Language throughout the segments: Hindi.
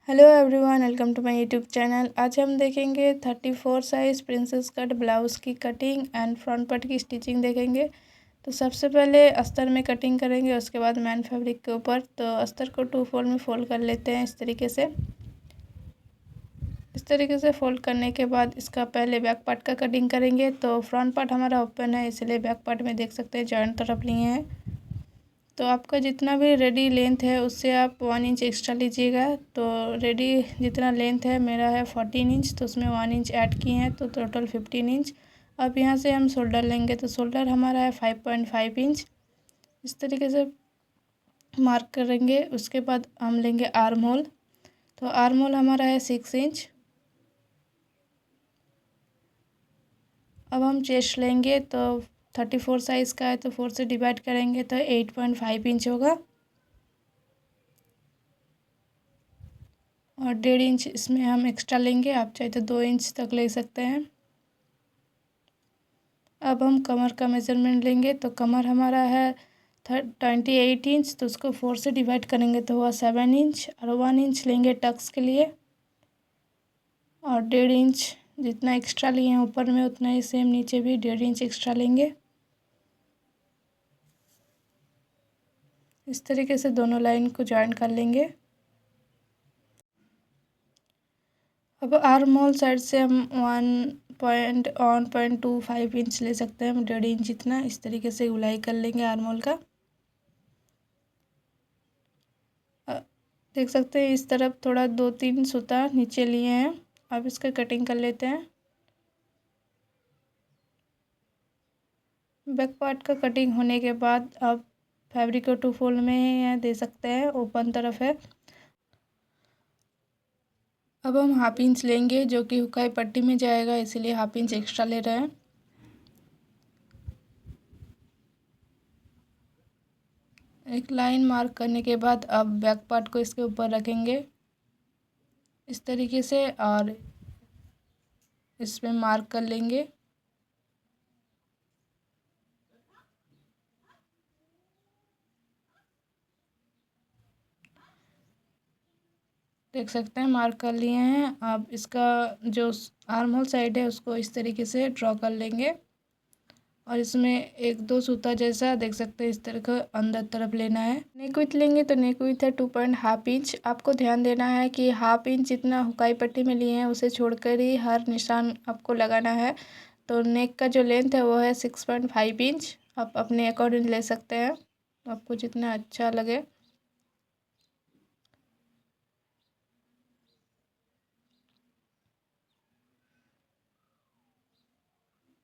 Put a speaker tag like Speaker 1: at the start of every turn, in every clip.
Speaker 1: Hello everyone, welcome to my YouTube channel. आज हम देखेंगे 34 साइज़ प्रिंसेस कट ब्लाउज़ की कटिंग एंड फ्रंट पार्ट की स्टिचिंग देखेंगे। तो सबसे पहले अस्तर में कटिंग करेंगे, उसके बाद मैन फैब्रिक के ऊपर। तो अस्तर को 2 फोल्ड में फोल्ड कर लेते हैं इस तरीके से। फोल्ड करने के बाद इसका पहले बैक पार्ट का कटिंग करेंगे। तो फ्रंट पार्ट हमारा ओपन है, इसलिए बैक पार्ट में देख सकते हैं जॉइंट तरफ लिए हैं। तो आपका जितना भी रेडी लेंथ है उससे आप 1 इंच एक्स्ट्रा लीजिएगा। तो रेडी जितना लेंथ है मेरा है 14 इंच, तो उसमें 1 इंच ऐड किए हैं तो टोटल 15 इंच। अब यहाँ से हम शोल्डर लेंगे, तो शोल्डर हमारा है 5.5 इंच। इस तरीके से मार्क करेंगे। उसके बाद हम लेंगे आर्म होल। तो आर्म होल हमारा है 6 इंच। अब हम चेस्ट लेंगे, तो 34 साइज़ का है तो 4 से डिवाइड करेंगे तो 8.5 इंच होगा, और 1.5 इंच इसमें हम एक्स्ट्रा लेंगे। आप चाहे तो 2 इंच तक ले सकते हैं। अब हम कमर का मेज़रमेंट लेंगे। तो कमर हमारा है 28 इंच, तो उसको 4 से डिवाइड करेंगे तो हुआ 7 इंच, और 1 इंच लेंगे टक्स के लिए, और 1.5 इंच जितना एक्स्ट्रा लिए हैं ऊपर में उतना ही सेम नीचे भी 1.5 इंच एक्स्ट्रा लेंगे। इस तरीके से दोनों लाइन को जॉइन कर लेंगे। अब आर्म होल साइड से हम 1.25 इंच ले सकते हैं, 1.5 इंच इतना। इस तरीके से गुलाई कर लेंगे आर्म होल का। देख सकते हैं इस तरफ थोड़ा 2-3 सूता नीचे लिए हैं। अब इसका कटिंग कर लेते हैं। बैक पार्ट का कटिंग होने के बाद अब फैब्रिक को 2 फोल्ड में दे सकते हैं, ओपन तरफ है। अब हम हाफ इंच लेंगे जो कि हुकाई पट्टी में जाएगा, इसीलिए हाफ इंच एक्स्ट्रा ले रहे हैं। एक लाइन मार्क करने के बाद अब बैक पार्ट को इसके ऊपर रखेंगे इस तरीके से, और इसमें मार्क कर लेंगे। देख सकते हैं मार्क कर लिए हैं। अब इसका जो आर्म होल साइड है उसको इस तरीके से ड्रॉ कर लेंगे, और इसमें 1-2 सूता जैसा देख सकते हैं इस तरह का अंदर तरफ लेना है। नेक विथ लेंगे तो नेक विथ है 2.5 इंच। आपको ध्यान देना है कि हाफ इंच जितना हुकाई पट्टी में लिए हैं उसे छोड़कर ही हर निशान आपको लगाना है। तो नेक का जो लेंथ है वो है 6.5 इंच। आप अपने अकॉर्डिंग ले सकते हैं, आपको जितना अच्छा लगे।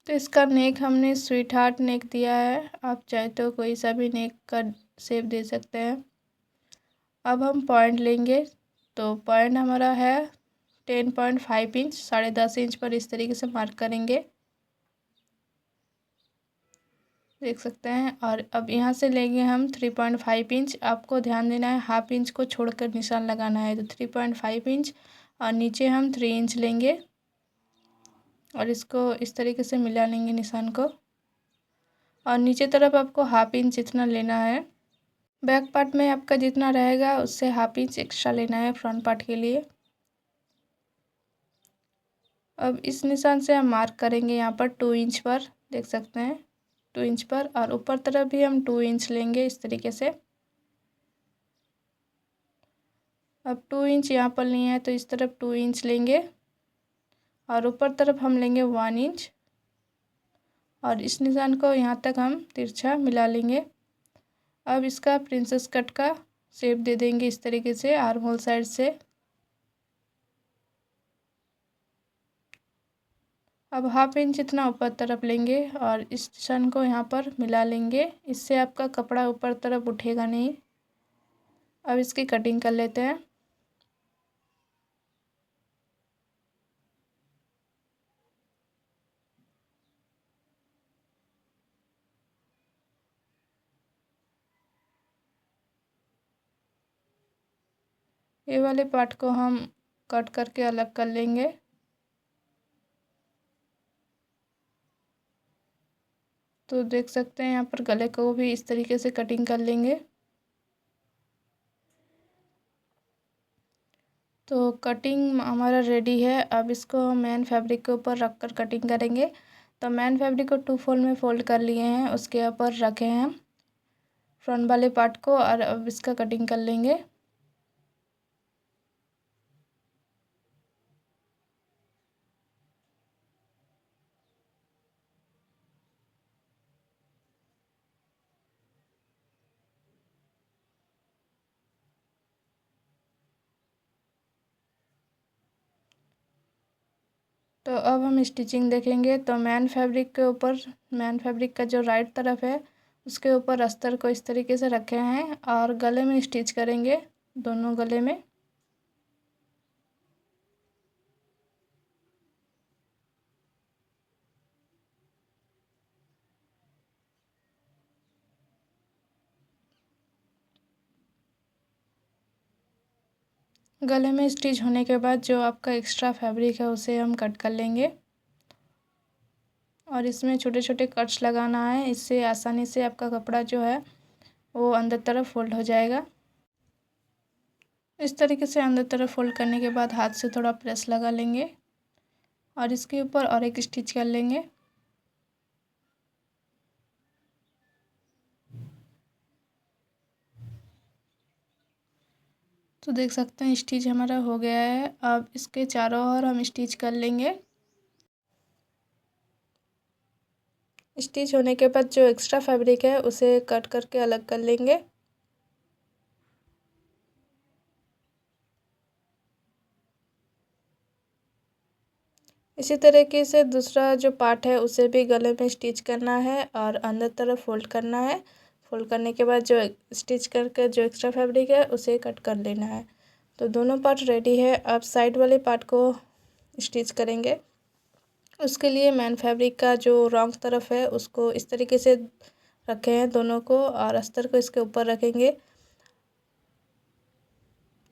Speaker 1: तो इसका नेक हमने स्वीट हार्ट नेक दिया है, आप चाहे तो कोई सा भी नेक का शेप दे सकते हैं। अब हम पॉइंट लेंगे। तो पॉइंट हमारा है 10.5 इंच, 10.5 इंच पर इस तरीके से मार्क करेंगे, देख सकते हैं। और अब यहाँ से लेंगे हम 3.5 इंच। आपको ध्यान देना है हाफ इंच को छोड़कर निशान लगाना है, तो 3.5 इंच, और नीचे हम 3 इंच लेंगे और इसको इस तरीके से मिला लेंगे निशान को। और नीचे तरफ आपको हाफ इंच इतना लेना है। बैक पार्ट में आपका जितना रहेगा उससे हाफ इंच एक्स्ट्रा लेना है फ्रंट पार्ट के लिए। अब इस निशान से हम मार्क करेंगे यहाँ पर 2 इंच पर, देख सकते हैं 2 इंच पर, और ऊपर तरफ भी हम 2 इंच लेंगे इस तरीके से। अब 2 इंच यहाँ पर लिए हैं तो इस तरफ 2 इंच लेंगे, और ऊपर तरफ हम लेंगे 1 इंच, और इस निशान को यहाँ तक हम तिरछा मिला लेंगे। अब इसका प्रिंसेस कट का शेप दे देंगे इस तरीके से आर्म होल साइड से। अब हाफ इंच इतना ऊपर तरफ लेंगे और इस निशान को यहाँ पर मिला लेंगे, इससे आपका कपड़ा ऊपर तरफ उठेगा नहीं। अब इसकी कटिंग कर लेते हैं। ये वाले पार्ट को हम कट करके अलग कर लेंगे। तो देख सकते हैं यहाँ पर गले को भी इस तरीके से कटिंग कर लेंगे। तो कटिंग हमारा रेडी है। अब इसको हम मेन फैब्रिक के ऊपर रख कर कटिंग करेंगे। तो मेन फैब्रिक को 2 फोल्ड में फोल्ड कर लिए हैं, उसके ऊपर रखे हैं हम फ्रंट वाले पार्ट को, और अब इसका कटिंग कर लेंगे। तो अब हम स्टिचिंग देखेंगे। तो मेन फैब्रिक के ऊपर, मेन फैब्रिक का जो राइट तरफ है उसके ऊपर अस्तर को इस तरीके से रखे हैं और गले में स्टिच करेंगे, दोनों गले में। गले में स्टिच होने के बाद जो आपका एक्स्ट्रा फैब्रिक है उसे हम कट कर लेंगे और इसमें छोटे छोटे कट्स लगाना है। इससे आसानी से आपका कपड़ा जो है वो अंदर तरफ फोल्ड हो जाएगा। इस तरीके से अंदर तरफ फोल्ड करने के बाद हाथ से थोड़ा प्रेस लगा लेंगे और इसके ऊपर और एक स्टिच कर लेंगे। तो देख सकते हैं स्टिच हमारा हो गया है। अब इसके चारों ओर हम स्टिच कर लेंगे। स्टिच होने के बाद जो एक्स्ट्रा फैब्रिक है उसे कट करके अलग कर लेंगे। इसी तरीके से दूसरा जो पार्ट है उसे भी गले में स्टिच करना है और अंदर तरफ फोल्ड करना है। फोल्ड करने के बाद जो स्टिच करके जो एक्स्ट्रा फैब्रिक है उसे कट कर लेना है। तो दोनों पार्ट रेडी है। अब साइड वाले पार्ट को स्टिच करेंगे। उसके लिए मेन फैब्रिक का जो रॉन्ग तरफ है उसको इस तरीके से रखे हैं दोनों को, और अस्तर को इसके ऊपर रखेंगे।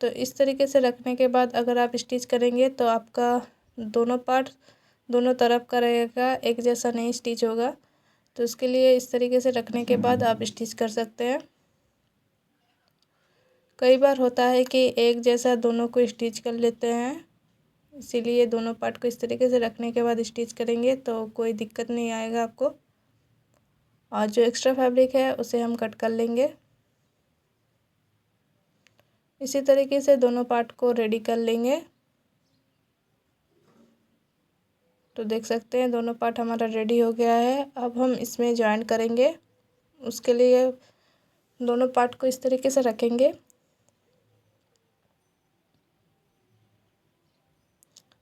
Speaker 1: तो इस तरीके से रखने के बाद अगर आप स्टिच करेंगे तो आपका दोनों पार्ट दोनों तरफ का रहेगा, एक जैसा नहीं स्टिच होगा। तो इसके लिए इस तरीके से रखने के बाद आप स्टिच कर सकते हैं। कई बार होता है कि एक जैसा दोनों को स्टिच कर लेते हैं, इसीलिए दोनों पार्ट को इस तरीके से रखने के बाद स्टिच करेंगे तो कोई दिक्कत नहीं आएगा आपको। और जो एक्स्ट्रा फैब्रिक है उसे हम कट कर लेंगे। इसी तरीके से दोनों पार्ट को रेडी कर लेंगे। तो देख सकते हैं दोनों पार्ट हमारा रेडी हो गया है। अब हम इसमें जॉइन करेंगे। उसके लिए दोनों पार्ट को इस तरीके से रखेंगे।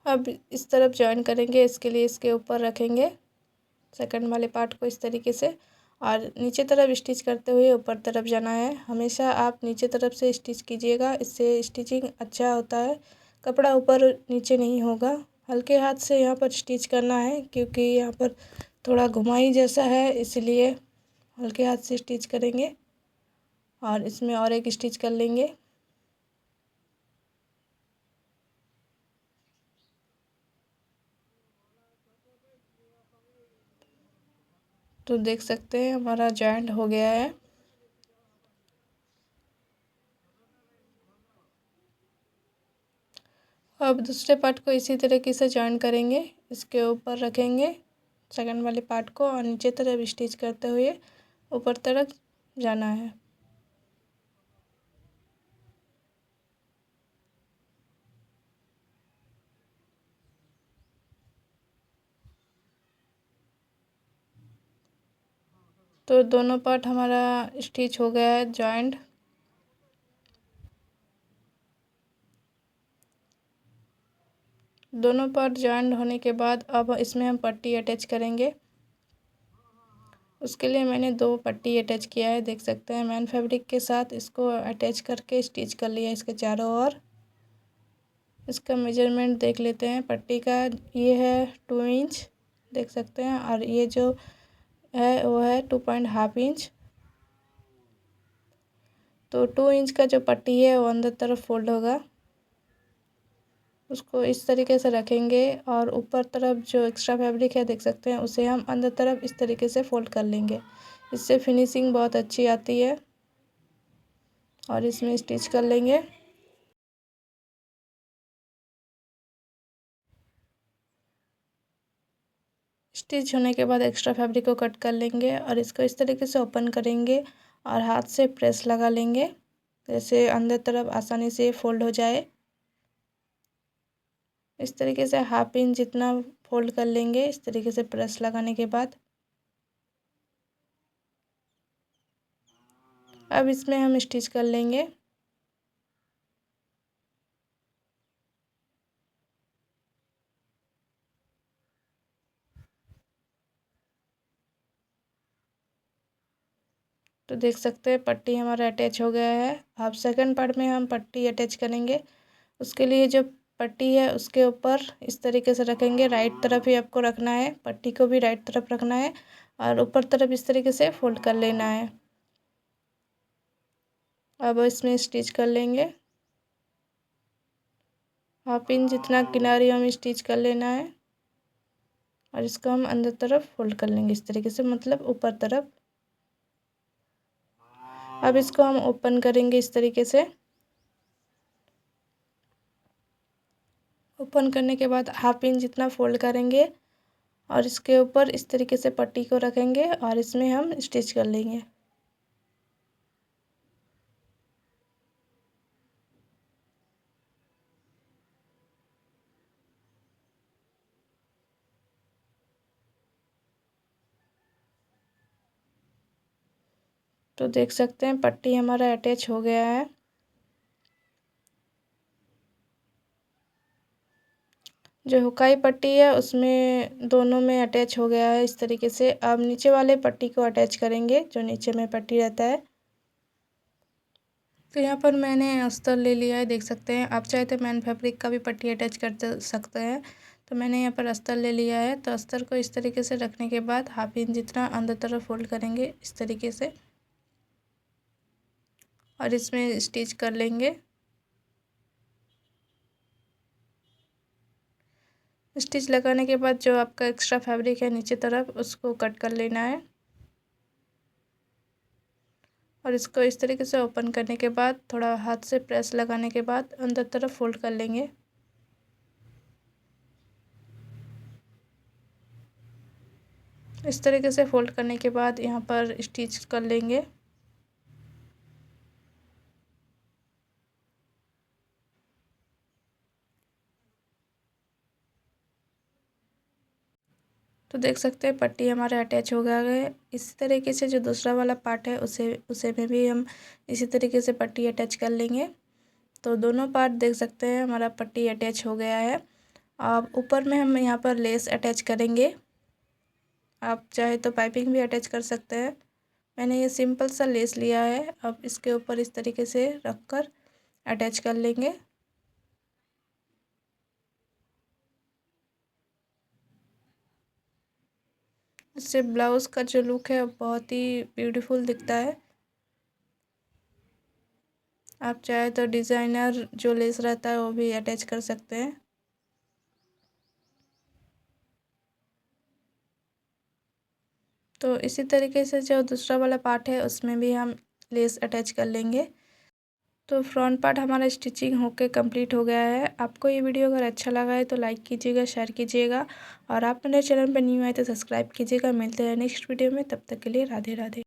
Speaker 1: अब इस तरफ जॉइन करेंगे, इसके लिए इसके ऊपर रखेंगे सेकंड वाले पार्ट को इस तरीके से, और नीचे तरफ स्टिच करते हुए ऊपर तरफ जाना है। हमेशा आप नीचे तरफ से स्टिच कीजिएगा, इससे स्टिचिंग अच्छा होता है, कपड़ा ऊपर नीचे नहीं होगा। हल्के हाथ से यहाँ पर स्टिच करना है क्योंकि यहाँ पर थोड़ा घुमाई जैसा है, इसलिए हल्के हाथ से स्टिच करेंगे और इसमें और एक स्टिच कर लेंगे। तो देख सकते हैं हमारा जॉइंट हो गया है। अब दूसरे पार्ट को इसी तरीके से जॉइन करेंगे, इसके ऊपर रखेंगे सेकंड वाले पार्ट को और नीचे तरफ स्टिच करते हुए ऊपर तरफ जाना है। तो दोनों पार्ट हमारा स्टिच हो गया है जॉइंट। दोनों पार्ट जॉइंट होने के बाद अब इसमें हम पट्टी अटैच करेंगे। उसके लिए मैंने 2 पट्टी अटैच किया है, देख सकते हैं मेन फैब्रिक के साथ इसको अटैच करके स्टिच कर लिया इसके चारों ओर। इसका मेजरमेंट देख लेते हैं पट्टी का। ये है 2 इंच, देख सकते हैं, और ये जो है वो है 2.5 इंच। तो 2 इंच का जो पट्टी है वो अंदर तरफ फोल्ड होगा, उसको इस तरीके से रखेंगे और ऊपर तरफ जो एक्स्ट्रा फैब्रिक है देख सकते हैं उसे हम अंदर तरफ इस तरीके से फोल्ड कर लेंगे। इससे फिनिशिंग बहुत अच्छी आती है और इसमें स्टिच कर लेंगे। स्टिच होने के बाद एक्स्ट्रा फैब्रिक को कट कर लेंगे और इसको इस तरीके से ओपन करेंगे और हाथ से प्रेस लगा लेंगे, जैसे अंदर तरफ आसानी से फोल्ड हो जाए। इस तरीके से हाफ इंच जितना फोल्ड कर लेंगे, इस तरीके से प्रेस लगाने के बाद। अब इसमें हम स्टिच कर लेंगे। तो देख सकते हैं पट्टी हमारा अटैच हो गया है। अब सेकंड पार्ट में हम पट्टी अटैच करेंगे। उसके लिए जो पट्टी है उसके ऊपर इस तरीके से रखेंगे, राइट तरफ ही आपको रखना है, पट्टी को भी राइट तरफ रखना है और ऊपर तरफ इस तरीके से फोल्ड कर लेना है। अब इसमें स्टिच कर लेंगे। हाफ इंच जितना किनारी हम स्टिच कर लेना है और इसको हम अंदर तरफ फोल्ड कर लेंगे इस तरीके से, मतलब ऊपर तरफ। अब इसको हम ओपन करेंगे इस तरीके से। ओपन करने के बाद हाफ इंच जितना फोल्ड करेंगे और इसके ऊपर इस तरीके से पट्टी को रखेंगे और इसमें हम स्टिच कर लेंगे। तो देख सकते हैं पट्टी हमारा अटैच हो गया है। जो हुकाई पट्टी है उसमें दोनों में अटैच हो गया है इस तरीके से। अब नीचे वाले पट्टी को अटैच करेंगे, जो नीचे में पट्टी रहता है। तो यहाँ पर मैंने अस्तर ले लिया है, देख सकते हैं। आप चाहे तो मैन फैब्रिक का भी पट्टी अटैच कर सकते हैं। तो मैंने यहाँ पर अस्तर ले लिया है। तो अस्तर को इस तरीके से रखने के बाद हाफ इंच जितना अंदर तरफ फोल्ड करेंगे इस तरीके से और इसमें स्टिच कर लेंगे। स्टिच लगाने के बाद जो आपका एक्स्ट्रा फैब्रिक है नीचे तरफ उसको कट कर लेना है और इसको इस तरीके से ओपन करने के बाद थोड़ा हाथ से प्रेस लगाने के बाद अंदर तरफ फोल्ड कर लेंगे। इस तरीके से फोल्ड करने के बाद यहाँ पर स्टिच कर लेंगे। तो देख सकते हैं पट्टी हमारे अटैच हो गया है। इसी तरीके से जो दूसरा वाला पार्ट है उसे में भी हम इसी तरीके से पट्टी अटैच कर लेंगे। तो दोनों पार्ट देख सकते हैं हमारा पट्टी अटैच हो गया है। अब ऊपर में हम यहाँ पर लेस अटैच करेंगे। आप चाहे तो पाइपिंग भी अटैच कर सकते हैं। मैंने ये सिंपल सा लेस लिया है। अब इसके ऊपर इस तरीके से रखकर अटैच कर लेंगे। इससे ब्लाउज़ का जो लुक है बहुत ही ब्यूटीफुल दिखता है। आप चाहे तो डिज़ाइनर जो लेस रहता है वो भी अटैच कर सकते हैं। तो इसी तरीके से जो दूसरा वाला पार्ट है उसमें भी हम लेस अटैच कर लेंगे। तो फ्रंट पार्ट हमारा स्टिचिंग होके कंप्लीट हो गया है। आपको ये वीडियो अगर अच्छा लगा है तो लाइक कीजिएगा, शेयर कीजिएगा और आप मेरे चैनल पर न्यू आए तो सब्सक्राइब कीजिएगा। मिलते हैं नेक्स्ट वीडियो में, तब तक के लिए राधे राधे।